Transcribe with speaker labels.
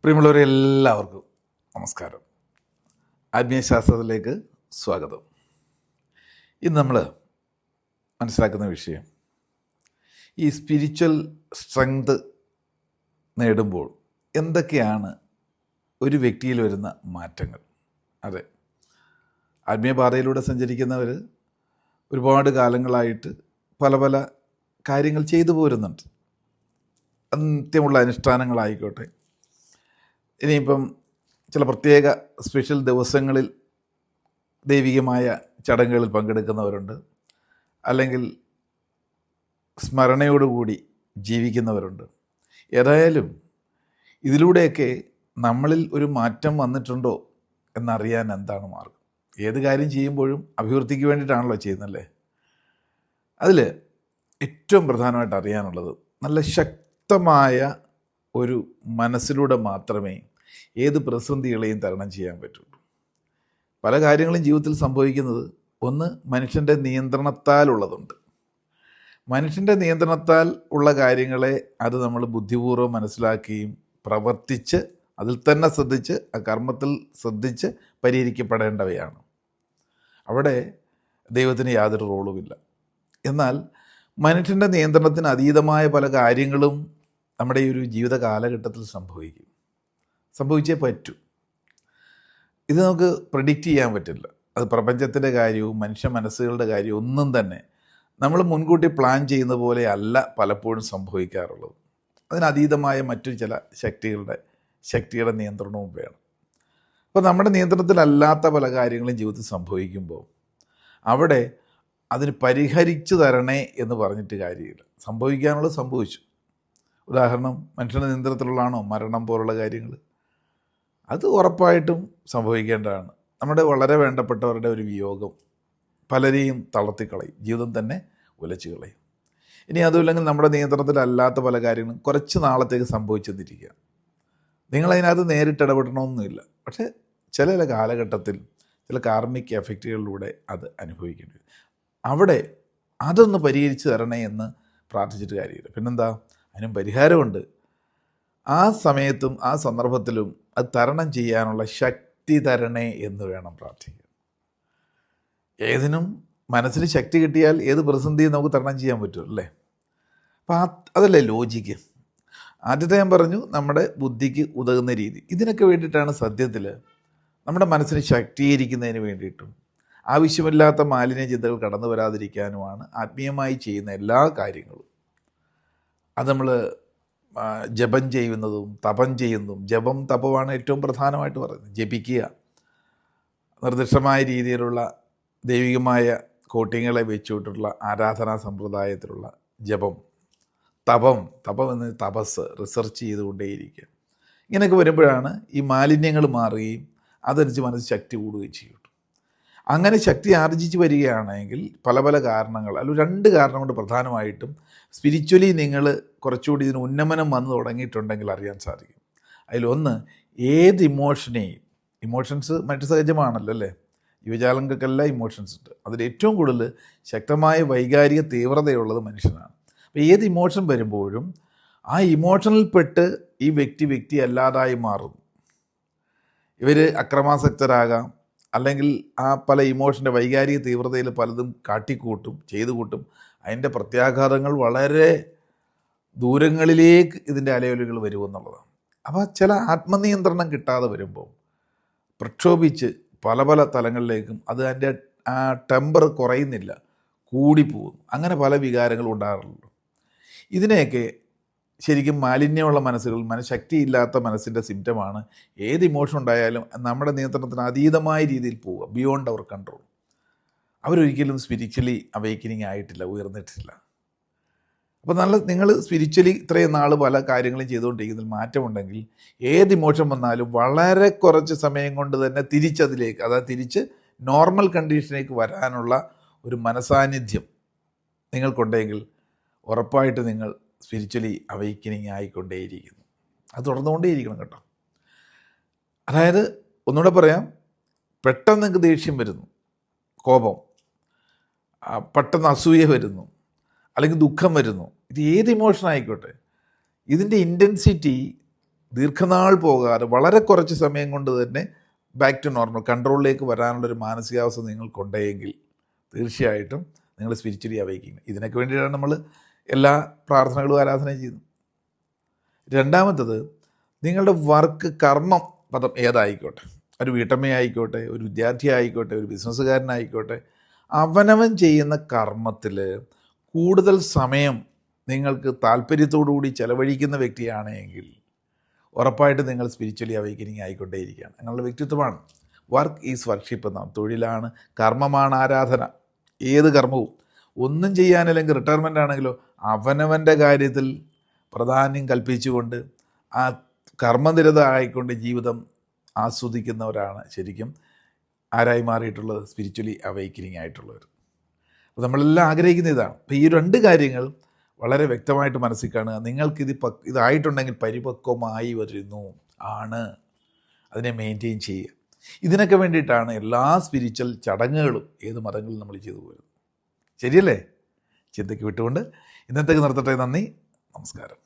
Speaker 1: പ്രിയമുള്ളവരെ എല്ലാവർക്കും നമസ്കാരം. ആത്മീയശാസ്ത്രത്തിലേക്ക് സ്വാഗതം. ഇന്ന് നമ്മൾ മനസ്സിലാക്കുന്ന വിഷയം ഈ സ്പിരിച്വൽ സ്ട്രെങ്ത് നേടുമ്പോൾ എന്തൊക്കെയാണ് ഒരു വ്യക്തിയിൽ വരുന്ന മാറ്റങ്ങൾ. അതെ, ആത്മീയപാതയിലൂടെ സഞ്ചരിക്കുന്നവർ ഒരുപാട് കാലങ്ങളായിട്ട് പല പല കാര്യങ്ങൾ ചെയ്തു പോരുന്നുണ്ട്. നിത്യമുള്ള അനുഷ്ഠാനങ്ങളായിക്കോട്ടെ, ഇനിയിപ്പം ചില പ്രത്യേക സ്പെഷ്യൽ ദിവസങ്ങളിൽ ദൈവികമായ ചടങ്ങുകളിൽ പങ്കെടുക്കുന്നവരുണ്ട്, അല്ലെങ്കിൽ സ്മരണയോടുകൂടി ജീവിക്കുന്നവരുണ്ട്. ഏതായാലും ഇതിലൂടെയൊക്കെ നമ്മളിൽ ഒരു മാറ്റം വന്നിട്ടുണ്ടോ എന്നറിയാൻ എന്താണ് മാർഗം? ഏത് കാര്യം ചെയ്യുമ്പോഴും അഭിവൃദ്ധിക്ക് വേണ്ടിയിട്ടാണല്ലോ ചെയ്യുന്നല്ലേ. അതിൽ ഏറ്റവും പ്രധാനമായിട്ട് അറിയാനുള്ളത് നല്ല ശക്തമായ ഒരു മനസ്സിലൂടെ മാത്രമേ ഏത് പ്രതിസന്ധികളെയും തരണം ചെയ്യാൻ പറ്റുള്ളൂ. പല കാര്യങ്ങളും ജീവിതത്തിൽ സംഭവിക്കുന്നത് ഒന്ന് മനുഷ്യൻ്റെ നിയന്ത്രണത്താലുള്ളതുണ്ട്. മനുഷ്യൻ്റെ നിയന്ത്രണത്താൽ ഉള്ള കാര്യങ്ങളെ അത് നമ്മൾ ബുദ്ധിപൂർവ്വം മനസ്സിലാക്കുകയും പ്രവർത്തിച്ച് അതിൽ തന്നെ ശ്രദ്ധിച്ച് ആ കർമ്മത്തിൽ ശ്രദ്ധിച്ച് പരിഹരിക്കപ്പെടേണ്ടവയാണ്. അവിടെ ദൈവത്തിന് യാതൊരു റോളുമില്ല. എന്നാൽ മനുഷ്യൻ്റെ നിയന്ത്രണത്തിന് അതീതമായ പല കാര്യങ്ങളും നമ്മുടെ ഈ ഒരു ജീവിത കാലഘട്ടത്തിൽ സംഭവിച്ചേ പറ്റൂ. ഇത് നമുക്ക് പ്രെഡിക്റ്റ് ചെയ്യാൻ പറ്റില്ല. അത് പ്രപഞ്ചത്തിൻ്റെ കാര്യവും മനുഷ്യ മനസ്സുകളുടെ കാര്യവും ഒന്നും തന്നെ നമ്മൾ മുൻകൂട്ടി പ്ലാൻ ചെയ്യുന്ന പോലെ അല്ല പലപ്പോഴും സംഭവിക്കാറുള്ളത്. അതിനതീതമായ മറ്റു ചില ശക്തിയുടെ നിയന്ത്രണവും വേണം. അപ്പോൾ നമ്മുടെ നിയന്ത്രണത്തിലല്ലാത്ത പല കാര്യങ്ങളും ജീവിതത്തിൽ സംഭവിക്കുമ്പോൾ അവിടെ അതിന് പരിഹരിച്ചു തരണേ എന്ന് പറഞ്ഞിട്ട് കാര്യമില്ല. സംഭവിക്കാനുള്ളത് സംഭവിച്ചു. ഉദാഹരണം, മനുഷ്യൻ്റെ നിയന്ത്രണത്തിലുള്ളതാണോ മരണം പോലുള്ള കാര്യങ്ങൾ? അത് ഉറപ്പായിട്ടും സംഭവിക്കേണ്ടതാണ്. നമ്മുടെ വളരെ വേണ്ടപ്പെട്ടവരുടെ ഒരു വിയോഗം പലരെയും തളർത്തിക്കളയും, ജീവിതം തന്നെ ഉലച്ചു കളയും. ഇനി അതുമില്ലെങ്കിൽ നമ്മുടെ നിയന്ത്രണത്തിലല്ലാത്ത പല കാര്യങ്ങളും കുറച്ച് നാളത്തേക്ക് സംഭവിച്ചെന്നിരിക്കുക. നിങ്ങളതിനകത്ത് നേരിട്ട് ഇടപെടണമെന്നില്ല. പക്ഷേ ചില കാലഘട്ടത്തിൽ ചില കാർമിക് എഫക്റ്റുകളിലൂടെ അത് അനുഭവിക്കേണ്ടി വരും. അവിടെ അതൊന്ന് പരിഹരിച്ച് തരണേ എന്ന് പ്രാർത്ഥിച്ചിട്ട് കാര്യമില്ല. പിന്നെന്താ, അതിനും പരിഹാരമുണ്ട്. ആ സമയത്തും ആ സന്ദർഭത്തിലും അത് തരണം ചെയ്യാനുള്ള ശക്തി തരണേ എന്ന് വേണം പ്രാർത്ഥിക്കാൻ. ഏതിനും മനസ്സിന് ശക്തി കിട്ടിയാൽ ഏത് പ്രതിസന്ധിയും നമുക്ക് തരണം ചെയ്യാൻ പറ്റും അല്ലേ. അപ്പം അതല്ലേ ലോജിക്ക്. ആദ്യത്തെ ഞാൻ പറഞ്ഞു, നമ്മുടെ ബുദ്ധിക്ക് ഉതകുന്ന രീതി. ഇതിനൊക്കെ വേണ്ടിയിട്ടാണ് സത്യത്തിൽ നമ്മുടെ മനസ്സിന് ശക്തീകരിക്കുന്നതിന് വേണ്ടിയിട്ടും ആവശ്യമില്ലാത്ത മാലിന്യ ചിന്തകൾ കടന്നു വരാതിരിക്കാനുമാണ് ആത്മീയമായി ചെയ്യുന്ന എല്ലാ കാര്യങ്ങളും. അത് നമ്മൾ ജപം ചെയ്യുന്നതും തപം ചെയ്യുന്നതും, ജപം തപമാണ് ഏറ്റവും പ്രധാനമായിട്ട് പറയുന്നത്. ജപിക്കുക, നിർദ്ദിഷ്ടമായ രീതിയിലുള്ള ദൈവികമായ കോട്ടിങ്ങളെ വെച്ചുകൊണ്ടുള്ള ആരാധനാ സമ്പ്രദായത്തിലുള്ള ജപം, തപം എന്ന തപസ്, റിസർച്ച് ചെയ്തുകൊണ്ടേയിരിക്കുക. ഇങ്ങനെയൊക്കെ വരുമ്പോഴാണ് ഈ മാലിന്യങ്ങൾ മാറുകയും അതനുസരിച്ച് മനസ്സ് ശക്തി കൂടുകയും ചെയ്യും. അങ്ങനെ ശക്തി ആർജിച്ച് വരികയാണെങ്കിൽ പല കാരണങ്ങൾ, അല്ലെങ്കിൽ 2 കാരണം കൊണ്ട് പ്രധാനമായിട്ടും സ്പിരിച്വലി നിങ്ങൾ കുറച്ചുകൂടി ഇതിന് ഉന്നമനം വന്നു തുടങ്ങിയിട്ടുണ്ടെങ്കിൽ അറിയാൻ സാധിക്കും. അതിലൊന്ന്, ഏത് ഇമോഷൻസ് മറ്റു സഹജമാണല്ലോ അല്ലേ. യുവജാലങ്ങൾക്കെല്ലാം ഇമോഷൻസ് ഉണ്ട്. അതിൽ ഏറ്റവും കൂടുതൽ ശക്തമായ വൈകാരിക തീവ്രതയുള്ളത് മനുഷ്യനാണ്. അപ്പോൾ ഏത് ഇമോഷൻ വരുമ്പോഴും ആ ഇമോഷനിൽപ്പെട്ട് ഈ വ്യക്തി അല്ലാതായി മാറും. ഇവർ അക്രമാസക്തരാകാം, അല്ലെങ്കിൽ ആ പല ഇമോഷൻ്റെ വൈകാരിക തീവ്രതയിൽ പലതും ചെയ്തു കൂട്ടും. അതിൻ്റെ പ്രത്യാഘാതങ്ങൾ വളരെ ദൂരങ്ങളിലേക്ക് ഇതിൻ്റെ അലയൊലികൾ വരുമെന്നുള്ളതാണ്. അപ്പോൾ ചില ആത്മനിയന്ത്രണം കിട്ടാതെ വരുമ്പോൾ പ്രക്ഷോഭിച്ച് പല തലങ്ങളിലേക്കും അതിൻ്റെ ആ ടെമ്പർ കുറയുന്നില്ല, കൂടിപ്പോകുന്നു. അങ്ങനെ പല വികാരങ്ങളും ഉണ്ടാകാറുള്ളൂ. ഇതിനെയൊക്കെ ശരിക്കും മാലിന്യമുള്ള മനസ്സുകൾ, മനഃശക്തിയില്ലാത്ത മനസ്സിൻ്റെ സിംറ്റമാണ്. ഏത് ഇമോഷൻ ഉണ്ടായാലും നമ്മുടെ നിയന്ത്രണത്തിന് അതീതമായ രീതിയിൽ പോവുക, ബിയോണ്ട് അവർ കൺട്രോൾ. അവരൊരിക്കലും സ്പിരിച്വലി അവേക്കനിങ് ആയിട്ടില്ല, ഉയർന്നിട്ടില്ല. അപ്പോൾ നിങ്ങൾ സ്പിരിച്വലി ഇത്രയും നാൾ പല കാര്യങ്ങളും ചെയ്തുകൊണ്ടിരിക്കുന്നതിൽ മാറ്റമുണ്ടെങ്കിൽ ഏത് ഇമോഷൻ വന്നാലും വളരെ കുറച്ച് സമയം കൊണ്ട് തന്നെ തിരിച്ച് നോർമൽ കണ്ടീഷനിലേക്ക് വരാനുള്ള ഒരു മനസാന്നിധ്യം നിങ്ങൾക്കുണ്ടെങ്കിൽ ഉറപ്പായിട്ട് നിങ്ങൾ സ്പിരിച്വലി അവേക്കനിങ് ആയിക്കൊണ്ടേയിരിക്കുന്നു. അത് തുടർന്നുകൊണ്ടേയിരിക്കണം കേട്ടോ. അതായത് ഒന്നുകൂടെ പറയാം, പെട്ടെന്ന് നിങ്ങൾക്ക് ദേഷ്യം വരുന്നു, കോപം, പെട്ടെന്ന് അസൂയ വരുന്നു, അല്ലെങ്കിൽ ദുഃഖം വരുന്നു. ഇത് ഏത് ഇമോഷൻ ആയിക്കോട്ടെ, ഇതിൻ്റെ ഇൻറ്റൻസിറ്റി ദീർഘനാൾ പോകാതെ വളരെ കുറച്ച് സമയം കൊണ്ട് തന്നെ ബാക്ക് ടു നോർമൽ കൺട്രോളിലേക്ക് വരാനുള്ളൊരു മാനസികാവസ്ഥ നിങ്ങൾക്കുണ്ടെങ്കിൽ തീർച്ചയായിട്ടും നിങ്ങൾ സ്പിരിച്വലി അവൈക്കിങ്. ഇതിനൊക്കെ വേണ്ടിയിട്ടാണ് നമ്മൾ എല്ലാ പ്രാർത്ഥനകളും ആരാധനയും ചെയ്യുന്നത്. രണ്ടാമത്തത്, നിങ്ങളുടെ വർക്ക് കർമ്മം പദം ഏതായിക്കോട്ടെ, ഒരു വീട്ടമ്മയായിക്കോട്ടെ, ഒരു വിദ്യാർത്ഥി ആയിക്കോട്ടെ, ഒരു ബിസിനസ്സുകാരനായിക്കോട്ടെ, അവനവൻ ചെയ്യുന്ന കർമ്മത്തിൽ കൂടുതൽ സമയം നിങ്ങൾക്ക് താല്പര്യത്തോടു കൂടി ചെലവഴിക്കുന്ന വ്യക്തിയാണെങ്കിൽ ഉറപ്പായിട്ട് നിങ്ങൾ സ്പിരിച്വലി അവൈക്കനിങ് ആയിക്കൊണ്ടേയിരിക്കുകയാണ്. നിങ്ങളുടെ വ്യക്തിത്വമാണ്. വർക്ക് ഈസ് വർഷിപ്പ് എന്നാണ്. തൊഴിലാണ്, കർമ്മമാണ് ആരാധന. ഏത് കർമ്മവും ഒന്നും ചെയ്യാനില്ലെങ്കിൽ റിട്ടയർമെൻ്റ് ആണെങ്കിലോ അവനവൻ്റെ കാര്യത്തിൽ പ്രാധാന്യം കൽപ്പിച്ചുകൊണ്ട് ആ കർമ്മനിരത ആയിക്കൊണ്ട് ജീവിതം ആസ്വദിക്കുന്നവരാണ് ശരിക്കും ആരായി മാറിയിട്ടുള്ളത്, സ്പിരിച്വലി അവൈക്കനിങ് ആയിട്ടുള്ളവർ. അപ്പോൾ നമ്മളെല്ലാം ആഗ്രഹിക്കുന്ന ഇതാണ്. അപ്പോൾ ഈ രണ്ട് കാര്യങ്ങൾ വളരെ വ്യക്തമായിട്ട് മനസ്സിൽ കാണുക. നിങ്ങൾക്കിത് ഇതായിട്ടുണ്ടെങ്കിൽ പരിപക്വമായി വരുന്നു ആണ്, അതിനെ മെയിൻറ്റെയിൻ ചെയ്യുക. ഇതിനൊക്കെ വേണ്ടിയിട്ടാണ് എല്ലാ സ്പിരിച്വൽ ചടങ്ങുകളും ഏത് മതങ്ങളും നമ്മൾ ചെയ്തു പോരുന്നത്. ശരിയല്ലേ? ചിന്തയ്ക്ക് വിട്ടുകൊണ്ട് ഇന്നത്തേക്ക് നിർത്തട്ടെ. നന്ദി, നമസ്കാരം.